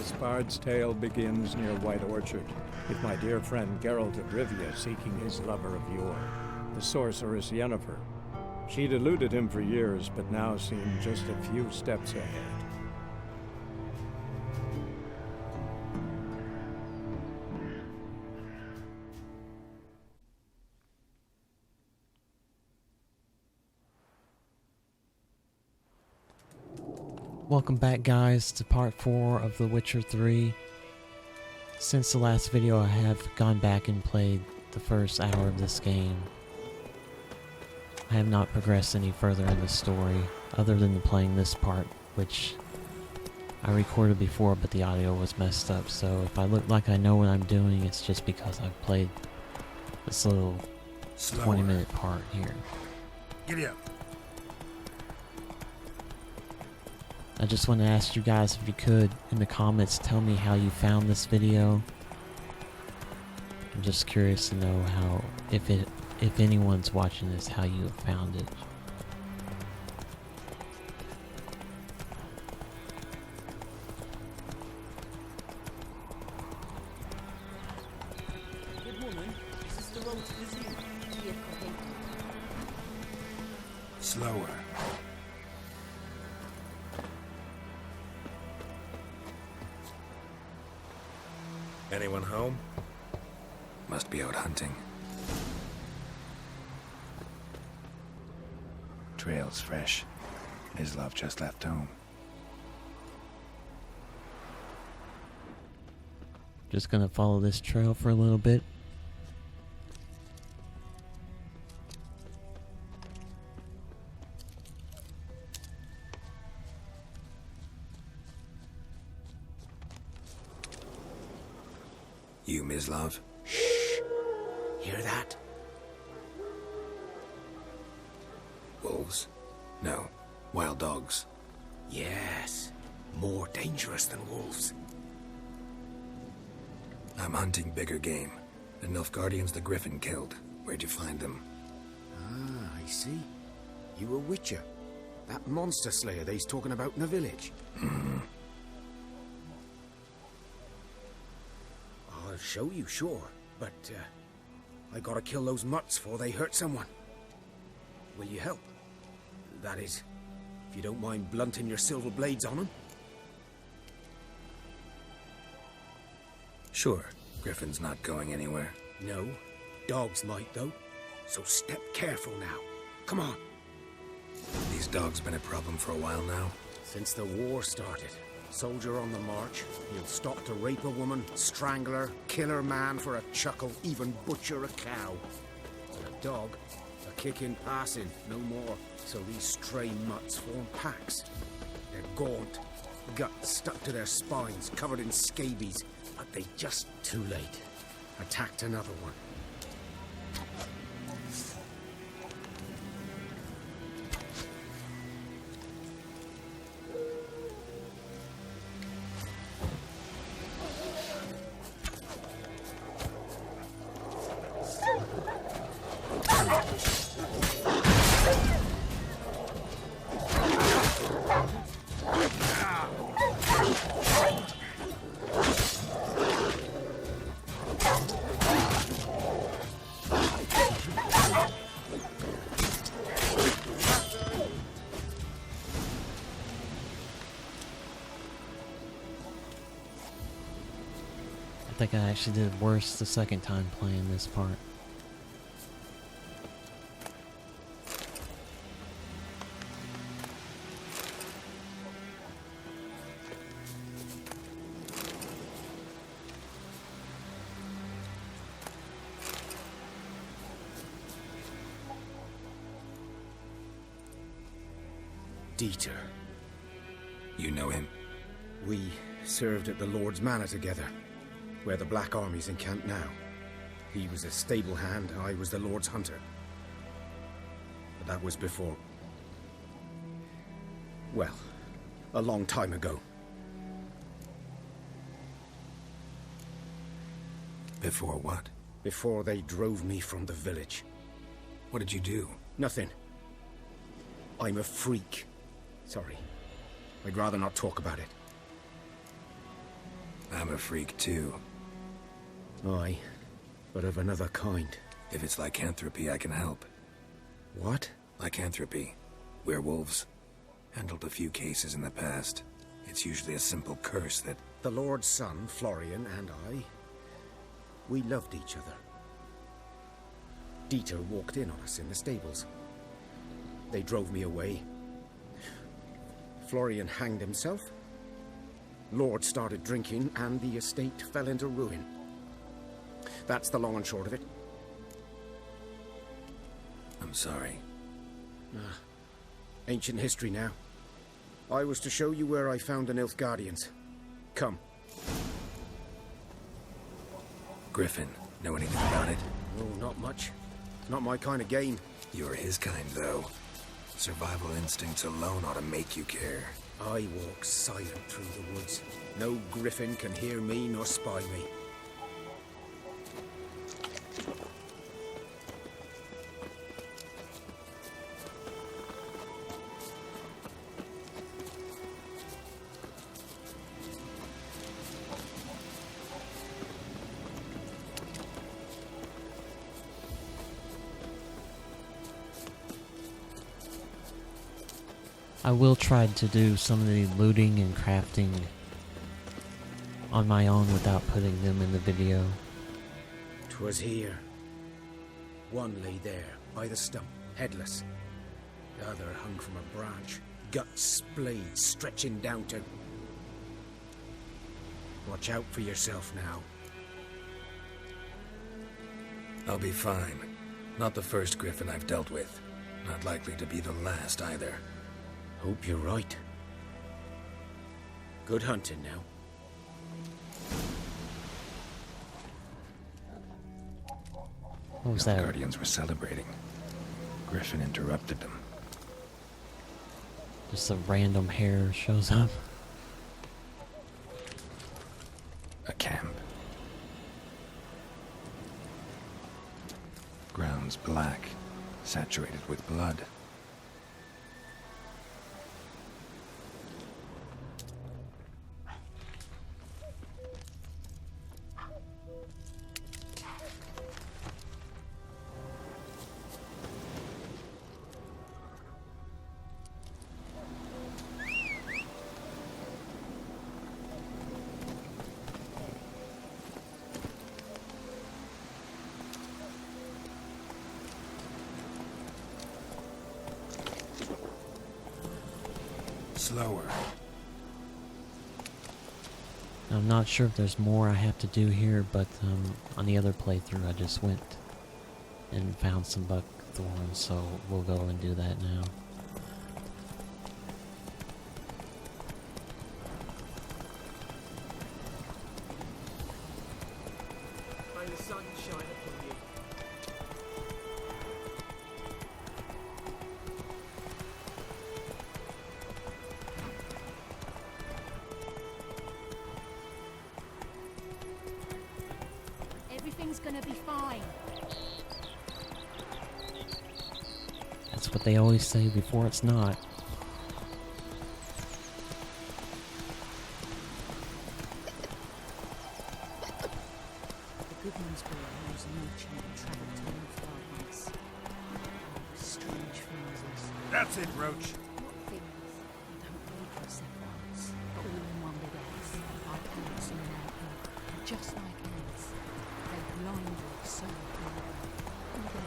This bard's tale begins near White Orchard, with my dear friend Geralt of Rivia seeking his lover of yore, the sorceress Yennefer. She'd eluded him for years, but now seemed just a few steps ahead. Welcome back, guys, to part 4 of The Witcher 3. Since the last video, I have gone back and played the first hour of this game. I have not progressed any further in the story, other than playing this part, which I recorded before, but the audio was messed up, so if I look like I know what I'm doing, it's just because I've played this little 20-minute part here. Giddy up. I just want to ask you guys, if you could, in the comments, tell me how you found this video. I'm just curious to know how, if anyone's watching this, how you have found it. Good woman, this is the road to the zoo. Slower. Anyone home? Must be out hunting. Trail's fresh. Islov just left home. Just gonna follow this trail for a little bit. You, Mislav? Shh! Hear that? Wolves? No. Wild dogs. Yes. More dangerous than wolves. I'm hunting bigger game. The Nilfgaardians the Griffin killed. Where'd you find them? Ah, I see. You a witcher. That monster slayer they's talking about in the village. Mm-hmm. I'll show you, sure. But, I gotta kill those mutts before they hurt someone. Will you help? That is, if you don't mind blunting your silver blades on them. Sure. Griffin's not going anywhere. No. Dogs might, though. So step careful now. Come on. These dogs been a problem for a while now? Since the war started. Soldier on the march. He'll stop to rape a woman, strangle her, kill her man for a chuckle, even butcher a cow. But a dog, a kick in passing, no more. So these stray mutts form packs. They're gaunt, guts stuck to their spines, covered in scabies. But they just too late. Attacked another one. I think I actually did worse the second time playing this part. Dieter. You know him? We served at the Lord's Manor together, where the Black Army's encamped now. He was a stable hand, I was the Lord's hunter. But that was before... well, a long time ago. Before what? Before they drove me from the village. What did you do? Nothing. I'm a freak. Sorry. I'd rather not talk about it. I'm a freak too. Aye, but of another kind. If it's lycanthropy, I can help. What? Lycanthropy. Werewolves. Handled a few cases in the past. It's usually a simple curse that... The Lord's son, Florian, and I, we loved each other. Dieter walked in on us in the stables. They drove me away. Florian hanged himself. Lord started drinking, and the estate fell into ruin. That's the long and short of it. I'm sorry. Ancient history now. I was to show you where I found the Nilfgaardians. Come. Griffin, know anything about it? Oh, not much. Not my kind of game. You're his kind, though. Survival instincts alone ought to make you care. I walk silent through the woods. No Griffin can hear me nor spy me. I will try to do some of the looting and crafting on my own without putting them in the video. 'Twas here. One lay there, by the stump, headless. The other hung from a branch, guts splayed, stretching down to... Watch out for yourself now. I'll be fine. Not the first Griffin I've dealt with. Not likely to be the last either. Hope you're right. Good hunting now. What was The that? Guardians were celebrating. Griffin interrupted them. Just a random hair shows up. A camp. Grounds black, saturated with blood. Slower. I'm not sure if there's more I have to do here, but on the other playthrough I just went and found some buckthorn, so we'll go and do that now. May the sun shine upon you. Everything's gonna be fine. That's what they always say before it's not. The good news boy knows no champ traveled to Nilfgaard once. Strange things is. That's it, Roach. What things? You don't need your separate, but all in one big ass. Like ants in an anthill. And just like ants, they blindly so clever. All their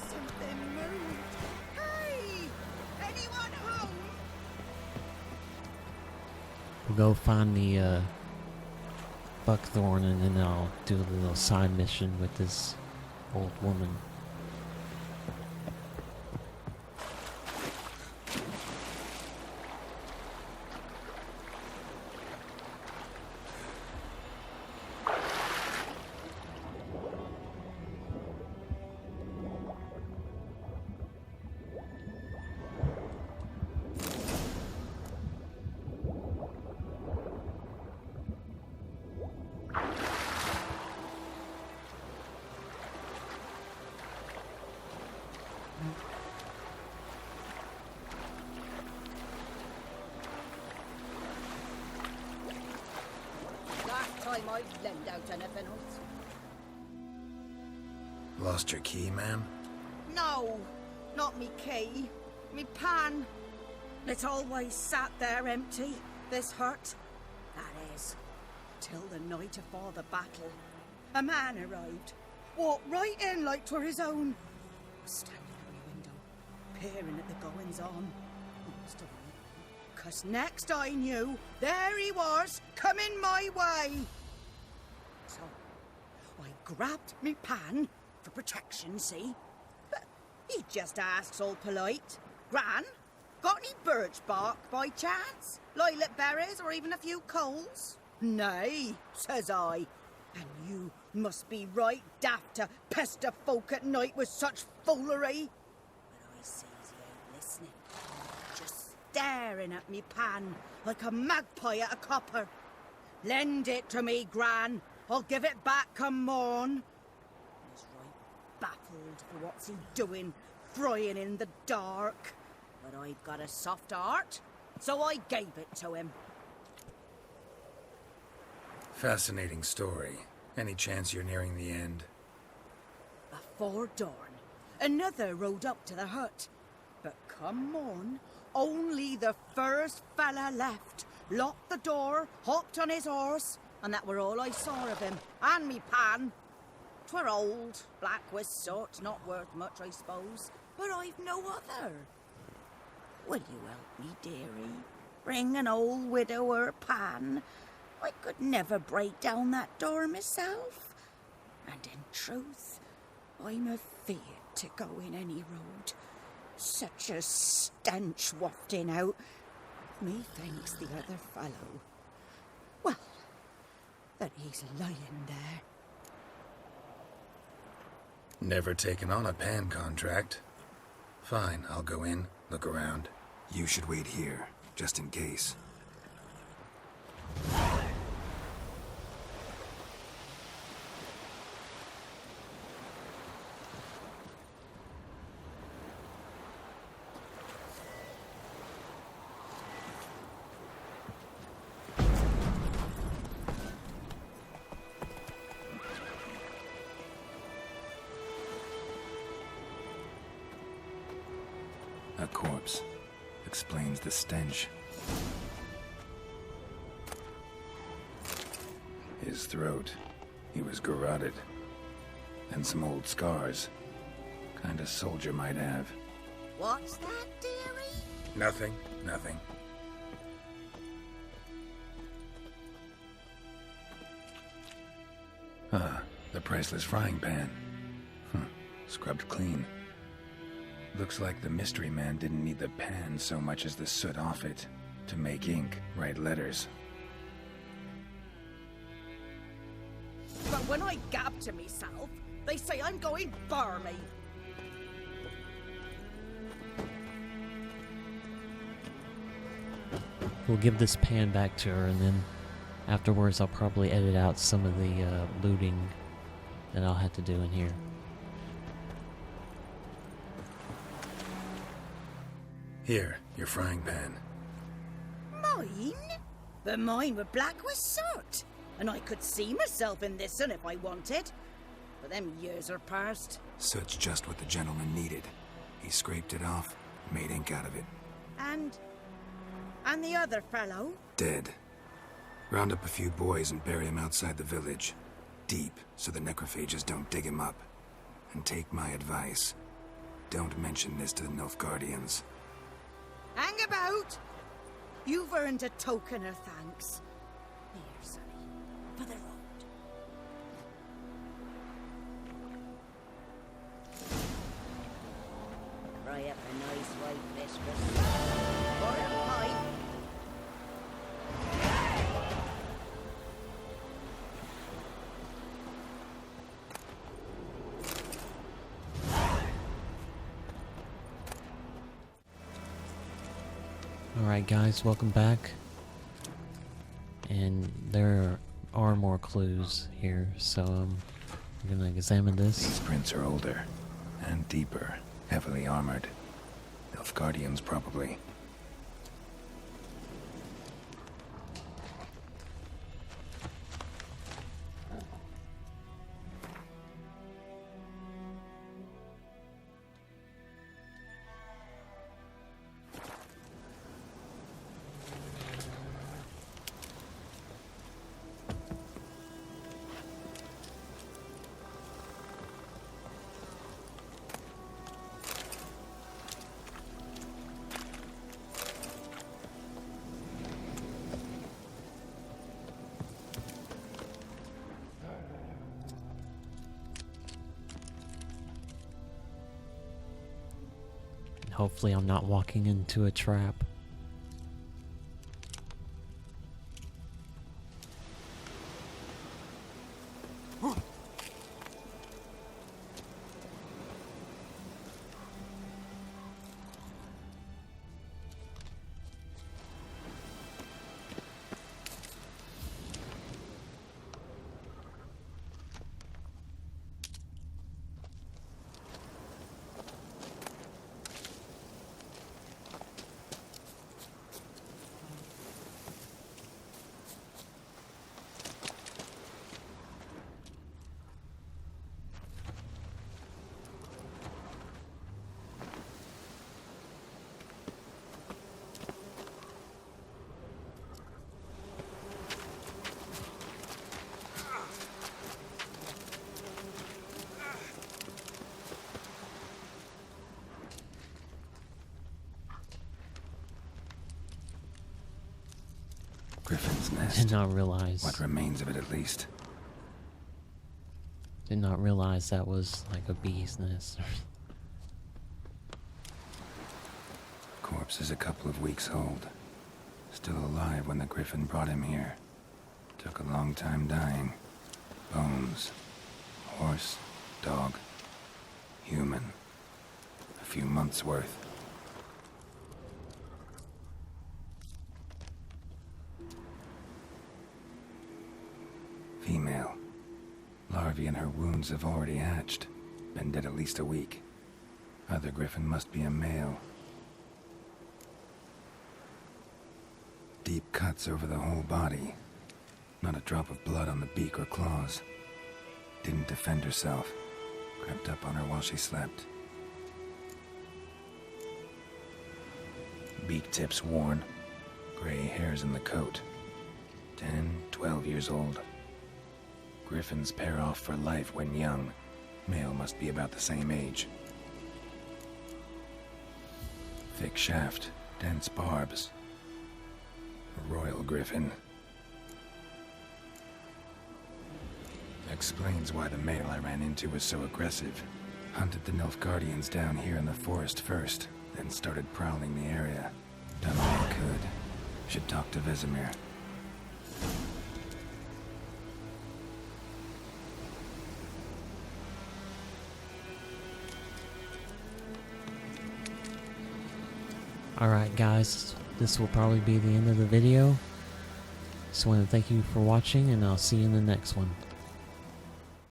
Something moved. Hey! Anyone home? We'll go find the buckthorn, and then I'll do a little side mission with this old woman. I'd lend out anything else. Lost your key, ma'am? No, not me key. Me pan. It's always sat there empty, this hut. That is, till the night afore the battle. A man arrived, walked right in like 'twere his own. Was standing at my window, peering at the goings-on. Must have known, 'cause next I knew, there he was, coming my way. So, I grabbed me pan, for protection, see? But he just asks all polite, Gran, got any birch bark by chance? Lilac berries or even a few coals? Nay, says I. And you must be right daft to pester folk at night with such foolery. But I sees he ain't listening. Just staring at me pan like a magpie at a copper. Lend it to me, Gran. I'll give it back come morn. He's right baffled for what's he doing, frying in the dark. But I've got a soft heart, so I gave it to him. Fascinating story. Any chance you're nearing the end? Before dawn, another rode up to the hut. But come morn, only the first fella left. Locked the door, hopped on his horse, and that were all I saw of him, and me pan. 'Twere old, black with soot, not worth much, I suppose, but I've no other. Will you help me, dearie? Bring an old widower pan. I could never break down that door myself. And in truth, I'm afeard to go in any road. Such a stench wafting out. Methinks the other fellow, well, that he's lying there. Never taken on a pan contract. Fine, I'll go in, look around. You should wait here, just in case. A corpse. Explains the stench. His throat. He was garroted. And some old scars. Kind of soldier might have. What's that, dearie? Nothing. Nothing. Ah, the priceless frying pan. Scrubbed clean. Looks like the mystery man didn't need the pan so much as the soot off it to make ink, write letters. But when I gab to myself, they say I'm going barmy. We'll give this pan back to her, and then afterwards I'll probably edit out some of the looting that I'll have to do in here. Here, your frying pan. Mine? But mine were black with soot, and I could see myself in this one if I wanted. But them years are past. Soot's just what the gentleman needed. He scraped it off, made ink out of it. And the other fellow? Dead. Round up a few boys and bury him outside the village. Deep, so the necrophages don't dig him up. And take my advice. Don't mention this to the Nilfgaardians. Hang about! You've earned a token of thanks. Here, sonny, for the road. Fry up a nice white mistress. Or a pipe. Alright guys, welcome back. And there are more clues here, so we're gonna examine this. These prints are older and deeper, heavily armored. Nilfgaardians, probably. Hopefully I'm not walking into a trap. Griffin's nest. Did not realize. What remains of it, at least. Did not realize that was like a bee's nest. Corpse is a couple of weeks old. Still alive when the Griffin brought him here. Took a long time dying. Bones. Horse. Dog. Human. A few months' worth. Female. Larvae in her wounds have already hatched. Been dead at least a week. Other Griffin must be a male. Deep cuts over the whole body. Not a drop of blood on the beak or claws. Didn't defend herself. Crept up on her while she slept. Beak tips worn. Gray hairs in the coat. 10, 12 years old. Griffins pair off for life when young. Male must be about the same age. Thick shaft, dense barbs. A royal griffin. Explains why the male I ran into was so aggressive. Hunted the Nilfgaardians down here in the forest first, then started prowling the area. Done what I could. Should talk to Vesemir. Alright guys, this will probably be the end of the video. Just want to thank you for watching, and I'll see you in the next one.